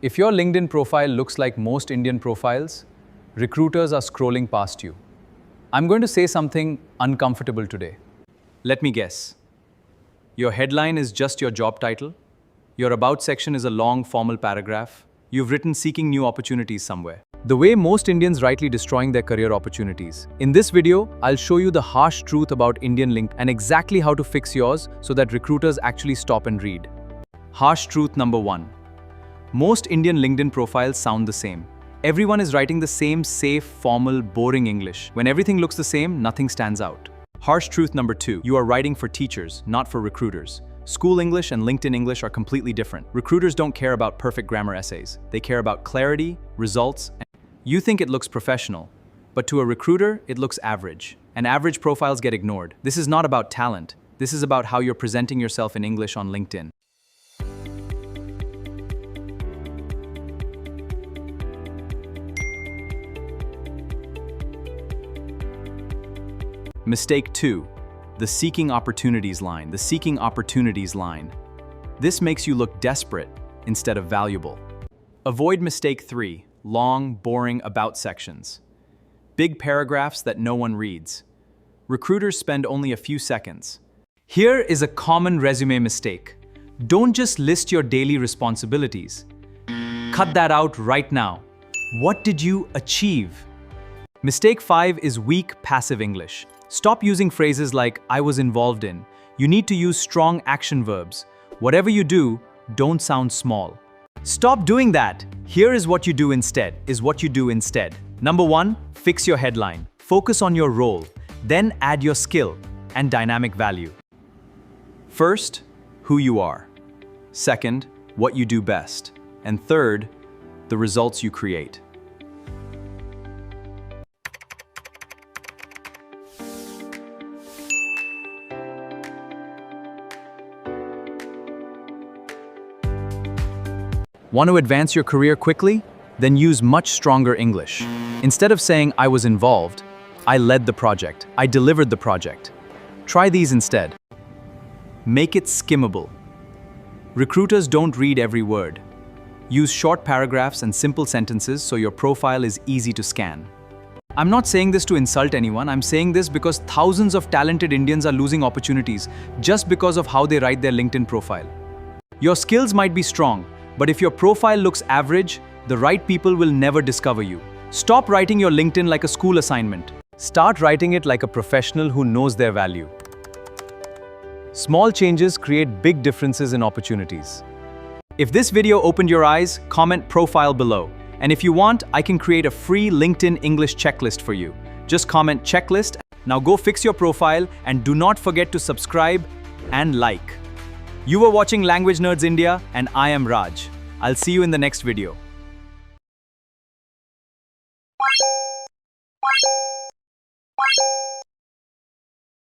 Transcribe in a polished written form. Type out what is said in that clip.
If your LinkedIn profile looks like most Indian profiles, recruiters are scrolling past you. I'm going to say something uncomfortable today. Let me guess. Your headline is just your job title? Your about section is a long formal paragraph? You've written seeking new opportunities somewhere. The way most Indians rightly destroying their career opportunities. In this video, I'll show you the harsh truth about Indian LinkedIn and exactly how to fix yours so that recruiters actually stop and read. Harsh truth number 1. Most Indian LinkedIn profiles sound the same. Everyone is writing the same safe, formal, boring English. When everything looks the same, nothing stands out. Harsh truth number 2. You are writing for teachers, not for recruiters. School English and LinkedIn English are completely different. Recruiters don't care about perfect grammar essays. They care about clarity, results, and you think it looks professional, but to a recruiter, it looks average. And average profiles get ignored. This is not about talent. This is about how you're presenting yourself in English on LinkedIn. Mistake 2. The seeking opportunities line. The seeking opportunities line. This makes you look desperate instead of valuable. Avoid mistake 3. Long, boring about sections. Big paragraphs that no one reads. Recruiters spend only a few seconds. Here is a common resume mistake. Don't just list your daily responsibilities. Cut that out right now. What did you achieve? Mistake 5 is weak passive English. Stop using phrases like I was involved in. You need to use strong action verbs. Whatever you do, don't sound small. Stop doing that. Here is what you do instead. Number 1, fix your headline. Focus on your role. Then add your skill and dynamic value. First, who you are. Second, what you do best. And third, the results you create. Want to advance your career quickly? Then use much stronger English. Instead of saying, I was involved, I led the project, I delivered the project. Try these instead. Make it skimmable. Recruiters don't read every word. Use short paragraphs and simple sentences so your profile is easy to scan. I'm not saying this to insult anyone, I'm saying this because thousands of talented Indians are losing opportunities just because of how they write their LinkedIn profile. Your skills might be strong, but if your profile looks average, the right people will never discover you. Stop writing your LinkedIn like a school assignment. Start writing it like a professional who knows their value. Small changes create big differences in opportunities. If this video opened your eyes, comment profile below. And if you want, I can create a free LinkedIn English checklist for you. Just comment checklist. Now go fix your profile and do not forget to subscribe and like. You were watching Language Nerds India and I am Raj. I'll see you in the next video.